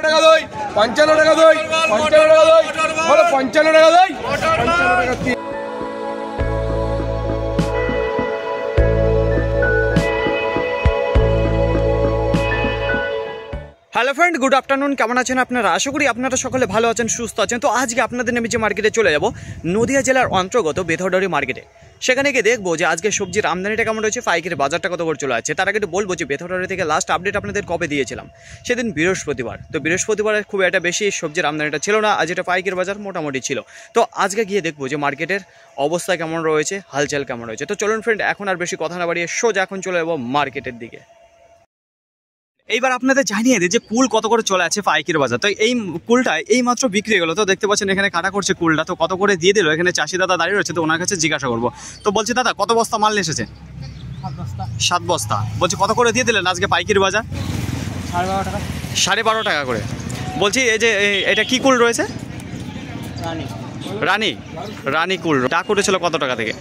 টাকা দই 55 টাকা দই 55 টাকা দই বলো 55 টাকা দই 55 টাকা। Hello friend, good afternoon. কেমন আছেন আপনারা? আশা করি আপনারা সকলে ভালো আছেন, সুস্থ আছেন। তো আজকে আপনাদের নিয়ে যে মার্কেটে চলে যাব, নদিয়া জেলার অন্তর্গত বেথরডারি মার্কেটে। সেখানে গিয়ে দেখবো যে আজকে সবজির আমদানিটা কেমন রয়েছে, পাইকারি বাজারটা কত করে চলে আছে। তার আগে বলবো যে বেথরডারি থেকে লাস্ট আপডেট আপনাদের কবে দিয়েছিলাম, সেদিন বৃহস্পতিবার। তো বৃহস্পতিবারে খুব একটা বেশি সবজির আমদানিটা ছিল না, আজ এটা পাইকারি বাজার মোটামুটি ছিল। তো আজকে গিয়ে দেখবো যে মার্কেটের অবস্থা কেমন রয়েছে, হালচাল কেমন রয়েছে। তো চলুন ফ্রেন্ড, এখন আর বেশি কথা না বাড়িয়ে সোজা এখন চলে যাবো মার্কেটের দিকে। এইবার আপনাদের জানিয়ে দিই যে কুল কত করে চলে আছে পাইকারি বাজার। তো এই কুলটা এই মাত্র বিক্রি হয়ে গেলো। তো দেখতে পাচ্ছেন এখানে কাটা করছে কুলটা। তো কত করে দিয়ে দিল, এখানে চাষি দাদা দাঁড়িয়ে রয়েছে। তো ওনার কাছে জিজ্ঞাসা করবো। তো বলছি দাদা, কত বস্তা মাল এসেছে? 7 বস্তা। বলছি কত করে দিয়ে দিলেন আজকে পাইকারি বাজার? 12.5 টাকা। 12.5 টাকা করে। বলছি এই যে এটা কি কুল রয়েছে? রানী কুল। ডাক উঠেছিল কত টাকা থেকে?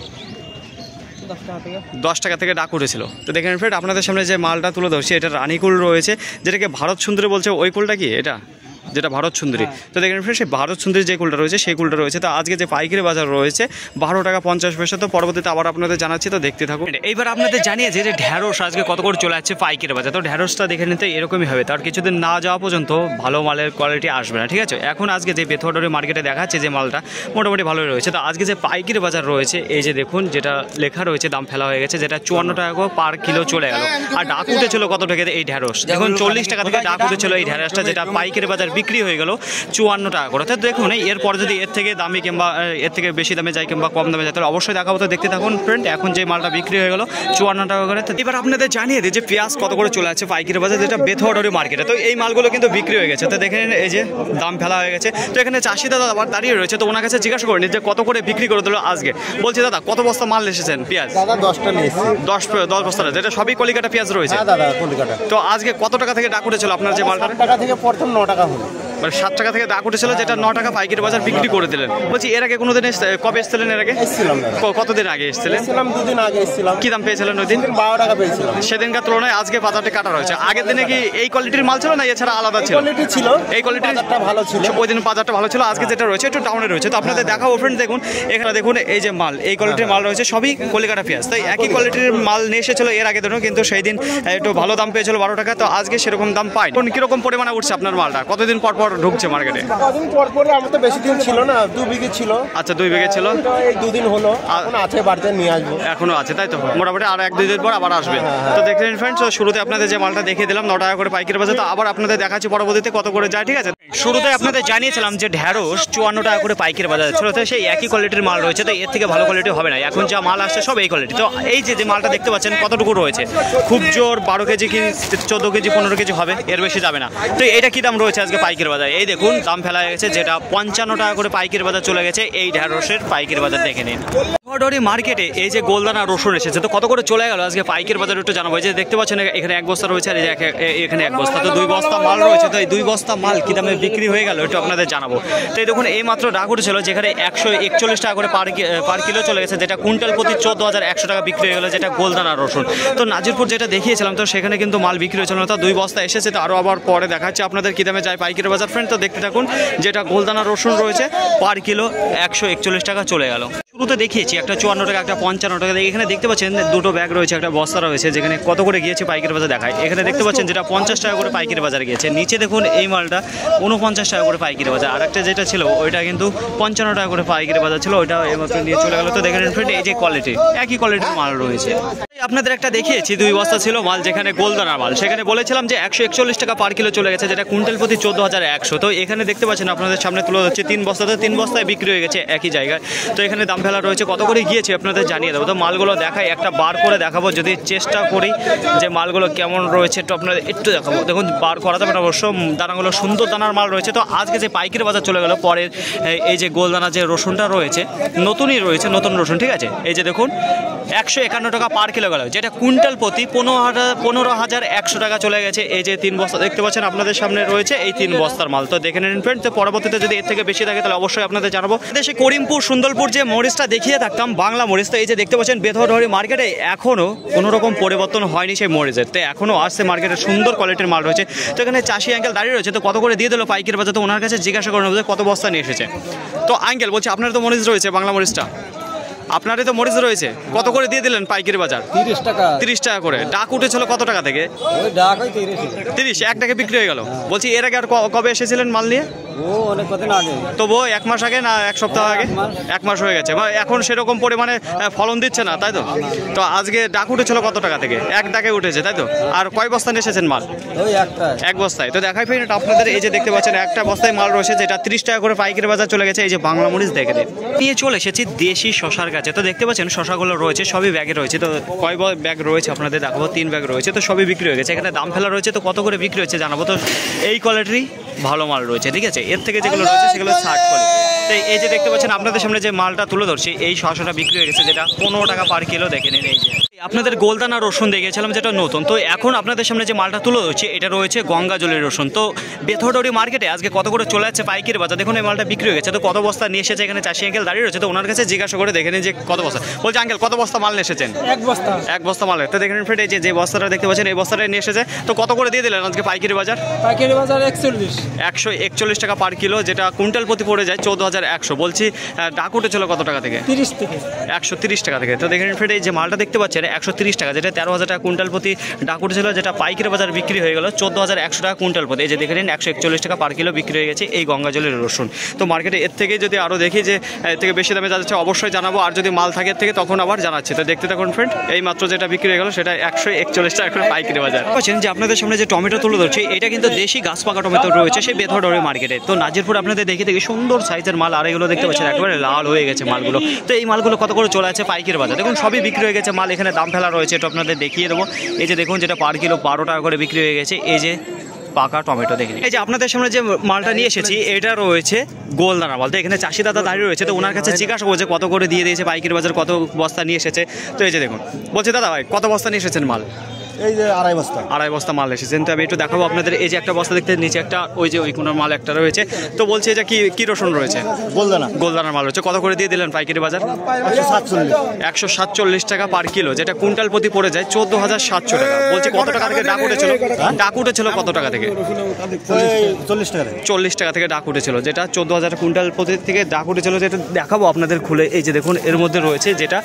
10 টাকা থেকে ডাক উঠেছিল। তো দেখেন ফ্রেন্ড, আপনাদের সামনে যে মালটা তুলে ধরছি, এটা রানী কুল রয়েছে, যেটাকে ভারত সুন্দরী বলছে। ওই কুলটা কি এটা, যেটা ভারত সুন্দরী? তো দেখেন ফ্রেন্ড, সেই ভারত সুন্দরী যে কুলটা রয়েছে সেই কুলটা রয়েছে। তো আজকে যে পাইকারি বাজার রয়েছে 12 টাকা 50 পয়সা। তো পরবর্তীতে আবার আপনাদের জানাচ্ছি, তো দেখতে থাকুন। এইবার আপনাদের জানিয়েছে যে ঢ্যাঁড়স আজকে কত করে চলে যাচ্ছে পাইকারি বাজার। তো ঢ্যাঁড়সটা দেখে নিতে এরকমই হবে, তার কিছুদিন না যাওয়া পর্যন্ত ভালো মালের কোয়ালিটি আসবে না, ঠিক আছে? এখন আজকে যে বেথরডারি মার্কেটে দেখাচ্ছে যে মালটা মোটামুটি ভালোই রয়েছে। তো আজকে যে পাইকারি বাজার রয়েছে, এই যে দেখুন যেটা লেখা রয়েছে, দাম ফেলা হয়ে গেছে, যেটা 54 টাকা পার কিলো চলে গেল। আর ডাক উঠেছিল কত টাকা এই ঢ্যাঁড়স? দেখুন 40 টাকা থেকে ডাক উঠেছিল এই ঢ্যাঁড়সটা, যেটা পাইকারি বাজার বিক্রি হয়ে গেল 54 টাকা করে। তো দেখুন এরপর যদি এর থেকে দামি কিংবা এর থেকে বেশি দামে যায় কিংবা কম দামে যায়, তাহলে অবশ্যই দেখাবো। তো দেখতে থাকুন ফ্রেন্ড, এখন যে মালটা বিক্রি হয়ে গেল 54 টাকা করে। তো এবার আপনাদের জানিয়ে দিই যে পেঁয়াজ কত করে চলে আছে পাইকারি বাজার, যেটা বেথরডারি মার্কেটে। তো এই মালগুলো কিন্তু বিক্রি হয়ে গেছে। তো দেখেন এই যে দাম ফেলা হয়ে গেছে। তো এখানে চাষি দাদা আবার দাঁড়িয়ে রয়েছে। তো ওনার কাছে জিজ্ঞাসা করেনি যে কত করে বিক্রি করে দিল আজকে। বলছি দাদা, কত বস্তা মাল এসেছেন পেঁয়াজ? দাদা 10টা নিয়েছি। 10 বস্তা, যেটা সবই কলিকাটা পেঁয়াজ রয়েছে। হ্যাঁ দাদা, কলিকাটা। তো আজকে কত টাকা থেকে ডাক উঠেছিল আপনার যে মালটা? 7 টাকা থেকে প্রথম 9 টাকা হলো। মানে 7 টাকা থেকে ডাক উঠেছিল, যেটা 9 টাকা পাইকারি বাজার বিক্রি করে দিলেন। বলছি এর আগে কোনোদিন কবে এসেছিলেন? এর আগে এসেছিলাম। কতদিন আগে এসেছিলেন? 2 দিন আগে এসেছিলাম। কি দাম পেয়েছিলেন ওই দিন? 12 টাকা পেয়েছিলাম। সেদিনকার তুলনায় আজকে বাজারটা কাটা রয়েছে। আগের দিনে কি এই কোয়ালিটির মাল ছিল না এছাড়া আলাদা ছিল? কোয়ালিটি ছিল, এই কোয়ালিটির বাজারটা ভালো ছিল। ওই দিন বাজারটা ভালো ছিল, আজকে যেটা রয়েছে একটু ডাউনে রয়েছে। তো আপনাদের দেখাবো ফ্রেন্ড, দেখুন এখানে দেখুন এই যে মাল, এই কোয়ালিটির মাল রয়েছে, সবই কলিকাটা পেঁয়াজ। তাই একই কোয়ালিটির মাল নিয়ে এসেছিল এর আগে দিনও, কিন্তু সেই দিন একটু ভালো দাম পেয়েছিল 12 টাকা। তো আজকে সেরকম দাম পাই। কোন কিরকম পরিমাণে উঠছে আপনার মালটা? কতদিন পর পর ঢুকছে মার্কেটে? কদিন পর পরে, আমার তো বেশি দিন ছিল না, 2 বিঘে ছিল। আচ্ছা, 2 বিঘে ছিল। এই 2 দিন হলো, এখন আছে বাড়িতে নিয়ে আসবো। এখনো আছে, তাই তো? মোটামুটি আর 1-2 দিন পর আবার আসবে। তো দেখলেন ফ্রেন্ডস, শুরুতে আপনাদের যে মালটা দেখিয়ে দিলাম 9 টাকা করে পাইকারি বাজার। তো আবার আপনাদের দেখাচ্ছি পরবর্তীতে কত করে যায়, ঠিক আছে? শুরুতে আপনাদের জানিয়েছিলাম যে ঢ্যাঁড়স 54 টাকা করে পাইকারি বাজার ছিল। তো সেই একই কোয়ালিটির মাল রয়েছে, তো এর থেকে ভালো কোয়ালিটি হবে না। এখন যা মাল আসছে সব এই কোয়ালিটি। তো এই যে মালটা দেখতে পাচ্ছেন কতটুকু রয়েছে, খুব জোর 12 কেজি কি 14 কেজি 15 কেজি হবে, এর বেশি যাবে না। তো এটা কি দাম রয়েছে আজকে পাইকারি বাজার? এই দেখুন দাম ফেলা হয়ে গেছে, যেটা 55 টাকা করে পাইকারি বাজার চলে গেছে। এই ঢ্যাঁড়সের পাইকারি বাজার দেখে নিন। বেথরডারি মার্কেটে এই যে গোলদানা রসুন এসেছে, তো কত করে চলে গেল আজকে পাইকারি বাজার একটু জানাবো। যে দেখতে পাচ্ছেন এখানে 1 বস্তা রয়েছে, আর এখানে 1 বস্তা, তো 2 বস্তা মাল রয়েছে। তো এই 2 বস্তা মাল কি দামে বিক্রি হয়ে গেল একটু আপনাদের জানাবো। তো এই দেখুন এই মাত্র ডাক উঠেছিল, যেখানে 141 টাকা করে পার কিলো চলে গেছে, যেটা কুইন্টাল প্রতি 14,100 টাকা বিক্রি হয়ে গেল, যেটা গোলদানা রসুন। তো নাজিরপুর যেটা দেখিয়েছিলাম, তো সেখানে কিন্তু মাল বিক্রি হয়েছিল না। তো 2 বস্তা এসেছে। তো আরও আবার পরে দেখাচ্ছে আপনাদের কি দামে যায় পাইকারি বাজার ফ্রেন্ড। তো দেখতে থাকুন, যেটা গোলদানা রসুন রয়েছে পার কিলো 141 টাকা চলে গেল। শুরুতে দেখিয়েছি একটা 54 টাকা, একটা 55 টাকা। এখানে দেখতে পাচ্ছেন 2টো ব্যাগ রয়েছে, একটা বস্তা রয়েছে, যেখানে কত করে গিয়েছে পাইকারি বাজার দেখায়। এখানে দেখতে পাচ্ছেন যেটা 50 টাকা করে পাইকারি বাজারে গিয়েছে। নিচে দেখুন এই মালটা 49 টাকা করে পাইকারি বাজার। আর একটা যেটা ছিল ওইটা কিন্তু 55 টাকা করে পাইকারি বাজার ছিল, ওইটা এইমাত্র নিয়ে চলে গেল। তো দেখেন ফ্রেন্ড, এই যে কোয়ালিটি, একই কোয়ালিটির মাল রয়েছে। আপনাদের একটা দেখিয়েছি 2 বস্তা ছিল মাল, যেখানে গোলদানার মাল, সেখানে বলেছিলাম যে 141 টাকা পার কিলো চলে গেছে, যেটা কুইন্টাল প্রতি 14,100। তো এখানে দেখতে পাচ্ছেন আপনাদের সামনে তুলে হচ্ছে 3 বস্তা। তো 3 বস্তায় বিক্রি হয়ে গেছে একই জায়গায়। তো এখানে দাম ফেলা রয়েছে, কত করে গিয়েছে আপনাদের জানিয়ে দেবো। তো মালগুলো দেখাই, একটা বার করে দেখাবো, যদি চেষ্টা করি যে মালগুলো কেমন রয়েছে একটু আপনাদের একটু দেখাবো। দেখুন বার করা যাবে না অবশ্য, দানাগুলো সুন্দর দানার মাল রয়েছে। তো আজকে যে পাইকারি বাজার চলে গেল, পরে এই যে গোলদানা যে রসুনটা রয়েছে, নতুনই রয়েছে, নতুন রসুন, ঠিক আছে? এই যে দেখুন 151 টাকা পার কিলো গেল, যেটা কুইন্টাল প্রতি 15,100 টাকা চলে গেছে। এই যে 3 বস্তা দেখতে পাচ্ছেন আপনাদের সামনে রয়েছে, এই 3 বস্তার মাল। তো দেখে নিন ফ্রেন্ড। তো পরবর্তীতে যদি এর থেকে বেশি থাকে তাহলে অবশ্যই আপনাদের জানাবো। দেশে করিমপুর সুন্দরপুর যে মরিচটা মরিচটা দেখিয়ে থাকতাম, বাংলা মরিচ। তো এই যে দেখতে পাচ্ছেন বেথরডি মার্কেটে এখনও কোনো রকম পরিবর্তন হয়নি সেই মরিচের, তো এখনও আসছে মার্কেটে, সুন্দর কোয়ালিটির মাল রয়েছে। তো এখানে চাষি আঙ্কেল দাঁড়িয়ে রয়েছে, তো কত করে দিয়ে দিল পাইকারি বাজার, তো ওনার কাছে জিজ্ঞাসা করে নেবো কত বস্তা নিয়ে এসেছে। তো আঙ্কেল বলছি আপনার তো মরিচ রয়েছে, বাংলা মরিচটা আপনারই তো মরিচ রয়েছে, কত করে দিয়ে দিলেন পাইকারি বাজার? 30 টাকা। 30 টাকা করে। ডাক উঠেছিল কত টাকা থেকে? ওই ডাক ওই 30, এক টাকা বিক্রি হয়ে গেল। বলছি এর আগে আর কবে এসেছিলেন মাল নিয়ে? ও অনেক কদিন আগে। তবুও 1 মাস আগে না 1 সপ্তাহ আগে? 1 মাস হয়ে গেছে। এখন সেরকম পরিমাণে ফলন দিচ্ছে না, তাই তো? তো আজকে ডাক উঠেছিল কত টাকা থেকে? 1 টাকায় উঠেছে, তাই তো? আর কয় বস্তা নিয়ে এসেছেন মাল? ওই একটা। 1 বস্তায়। তো দেখাই ফের আপনাদের, এই যে দেখতে পাচ্ছেন একটা বস্তায় মাল রয়েছে যেটা 30 টাকা করে পাইকারি বাজার চলে গেছে। এই যে বাংলা মরিচ দেখে দিন। নিয়ে চলে এসেছি দেশি শশার কাছে। তো দেখতে পাচ্ছেন শশাগুলো রয়েছে, সবই ব্যাগে রয়েছে। তো কয় ব্যাগ রয়েছে আপনাদের দেখাবো, 3 ব্যাগ রয়েছে। তো সবই বিক্রি হয়ে গেছে। এখানে দাম ফেলা রয়েছে, তো কত করে বিক্রি হচ্ছে জানাবো। তো এই কোয়ালিটির ভালো মাল রয়েছে, ঠিক আছে? এর থেকে যেগুলো রয়েছে সেগুলো 60 করে। তো এই যে দেখতে পাচ্ছেন আপনাদের সামনে যে মালটা তুলে ধরছি, এই শশাটা বিক্রি হয়ে গেছে যেটা 15 টাকা পার কিলো। দেখে নিন, এই যে আপনাদের গোলদানা রসুন দেখিয়েছিলাম যেটা নতুন। তো এখন আপনাদের সামনে যে মালটা তুলে ধরছি এটা রয়েছে গঙ্গাজলের রসুন। তো বেথরডি মার্কেটে আজকে কত করে চলে যাচ্ছে পাইকারি বাজার, দেখুন এই মালটা বিক্রি হয়ে গেছে। তো কত বস্তা নিয়ে এসেছে এখানে চাষি আঙ্কেল দাঁড়িয়ে রয়েছে, তো ওনার কাছে জিজ্ঞাসা করে দেখে নিন যে কত বস্তা। বলছে আঙ্কেল কত বস্তা মাল নিয়ে এসেছেন? 1 বস্তা। 1 বস্তা মাল। তো দেখেন ফ্রেন্ড, এই যে বস্তাটা দেখতে পাচ্ছেন এই বস্তাটা নিয়ে এসেছে। তো কত করে দিয়ে দিলেন আজকে পাইকারি বাজার? পাইকারি বাজার 41। 141 টাকা পার কিলো, যেটা কুইন্টাল প্রতি পড়ে যায় 14,100। বলছি ডাক উঠেছিল কত টাকা থেকে? 30 থেকে। 130 টাকা থেকে। তো দেখেন ফ্রেন্ড, এই যে মালটা দেখতে পাচ্ছেন 130 টাকা, যেটা 13,000 টাকা কুইন্টাল প্রতি ডাক উঠেছিল, যেটা পাইকারি বাজার বিক্রি হয়ে গেল 14,100 টাকা কুইন্টাল প্রতি। এই যে দেখে নিন 141 টাকা পার কিলো বিক্রি হয়ে গেছে এই গঙ্গাজলের রসুন। তো মার্কেটে এর থেকে যদি আরও দেখি যে এর থেকে বেশি দামে যাচ্ছে অবশ্যই জানাবো, আর যদি মাল থাকে এর থেকে তখন আবার জানাচ্ছি। তো দেখতে থাকুন ফ্রেন্ড, এই মাত্র যেটা বিক্রি হয়ে গেল সেটা 141 টাকা করে পাইকারি বাজার। বলছেন যে আপনাদের সামনে যে টমেটো তুলে ধরছি এটা কিন্তু দেশি গাছ পাকা টমেটো রয়েছে সেই বেথরডি মার্কেটে। তো নাজিরপুর আপনাদের দেখে সুন্দর সাইজের মাল, আর এগুলো দেখতে পাচ্ছেন একেবারে লাল হয়ে গেছে মালগুলো। তো এই মালগুলো কত করে চলে আছে পাইকারি বাজার, দেখুন সবই বিক্রি হয়ে গেছে মাল। এখানে দাম ফেলা রয়েছে, এটা আপনাদের দেখিয়ে দেবো। এই যে দেখুন যেটা পার কিলো 12 টাকা করে বিক্রি হয়ে গেছে। এই যে পাকা টমেটো দেখে নিন। এই যে আপনাদের সামনে যে মালটা নিয়ে এসেছি এটা রয়েছে গোলদানা মাল। তো এখানে চাষি দাদা দাঁড়িয়ে রয়েছে, তো ওনার কাছে জিজ্ঞাসা করছে কত করে দিয়ে দিয়েছে পাইকারি বাজার, কত বস্তা নিয়ে এসেছে। তো এই যে দেখুন, বলছে দাদা ভাই কত বস্তা নিয়ে এসেছেন মাল? এই যে 2.5 বস্তা। 2.5 বস্তা মাল এসেছেন। তো আমি একটু দেখাবো আপনাদের। এই যে একটা বস্তা দেখতে, নিচে একটা ওই যে ওই কোনার মাল একটা রয়েছে। তো বলছে এটা কি রসুন রয়েছে? গোলদানার মাল রয়েছে। কত করে দিয়ে দিলেন পাইকারি বাজার? 147 টাকা পার কিলো, যেটা কুইন্টাল প্রতি পড়ে যায় 14,700 টাকা। বলছি কত টাকা থেকে ডাক উঠেছিল? ডাক উঠেছিল কত টাকা থেকে? 40 টাকা থেকে ডাক উঠেছিল, যেটা 14,000 কুইন্টাল প্রতি থেকে ডাক উঠেছিল, যেটা দেখাবো আপনাদের খুলে। এই যে দেখুন এর মধ্যে রয়েছে যেটা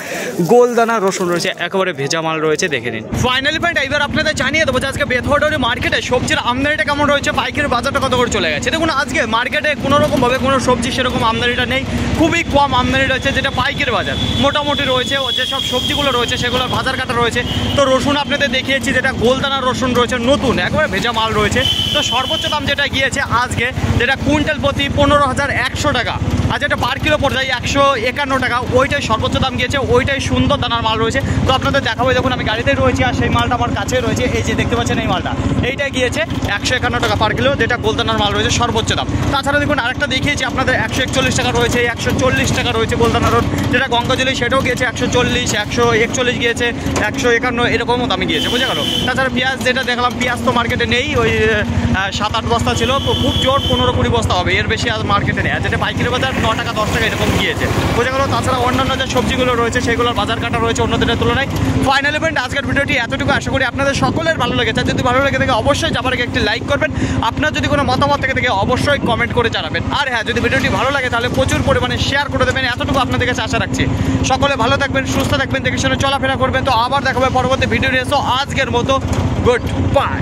গোলদানা রসুন রয়েছে, একেবারে ভেজা মাল রয়েছে, দেখে নিন। ফাইনালি পয়েন্ট এবার আপনাদের জানিয়ে দেবো যে আজকে বেথরডি মার্কেটে সবজির আমদানিটা কেমন রয়েছে, পাইকারি বাজারটা কত করে চলে গেছে। দেখুন আজকে মার্কেটে কোনো রকমভাবে কোনো সবজি সেরকম আমদানিটা নেই, খুবই কম আমদানি রয়েছে, যেটা পাইকারি বাজার মোটামুটি রয়েছে। যেসব সবজিগুলো রয়েছে সেগুলোর বাজার কাটা রয়েছে। তো রসুন আপনাদের দেখিয়েছি, যেটা গোলদানা রসুন রয়েছে নতুন, একবারে ভেজা মাল রয়েছে। তো সর্বোচ্চ দাম যেটা গিয়েছে আজকে, যেটা কুইন্টাল প্রতি 15,100 টাকা, আর যেটা পার কিলো পড়ে যায় 151 টাকা, ওইটাই সর্বোচ্চ দাম গিয়েছে, ওইটাই সুন্দর দানার মাল রয়েছে। তো আপনাদের দেখাবো, দেখুন আমি গাড়িতে রয়েছি আর সেই মালটা আমার কাছে রয়েছে। এই যে দেখতে পাচ্ছেন এই মালটা, এইটা গিয়েছে 151 টাকা পার কিলো, যেটা গোলদানার মাল রয়েছে সর্বোচ্চ দাম। তাছাড়া দেখুন আরেকটা দেখিয়েছি আপনাদের 141 টাকা রয়েছে, 140 টাকা রয়েছে গোলদানা রোড, যেটা গঙ্গাজলি, সেটাও গিয়েছে 140, 141 গিয়েছে, 151 এরকমও দামে গিয়েছে, বুঝে গেল। তাছাড়া পেঁয়াজ যেটা দেখলাম, পেঁয়াজ তো মার্কেটে নেই, ওই 7-8 বস্তা ছিল, খুব জোর 15-20 বস্তা হবে, এর বেশি আজ মার্কেটে নেই, যেটা পাইকারি বাজার 9 টাকা 10 টাকা এরকম গিয়েছে, বুঝে গেল। তাছাড়া অন্যান্য যে সবজিগুলো রয়েছে সেগুলোর বাজার কাটা রয়েছে অন্য দিনের তুলনায়। ফাইনালি পয়েন্ট আজকের ভিডিওটি এতটুকু, আশা করি আপনাদের সকলের ভালো লেগেছে। যদি ভালো লেগে থাকে অবশ্যই যাবার আগে একটি লাইক করবেন, আপনার যদি কোনো মতামত থেকে অবশ্যই কমেন্ট করে জানাবেন। আর হ্যাঁ, যদি ভিডিওটি ভালো লাগে তাহলে প্রচুর পরিমাণে শেয়ার করে দেবেন, এতটুকু আপনাদের কাছে আশা রাখছি। সকলে ভালো থাকবেন, সুস্থ থাকবেন, দেখে শুনে চলাফেরা করবেন। তো আবার দেখাবে পরবর্তী ভিডিও নিয়ে। আজকের মতো গুড বাই।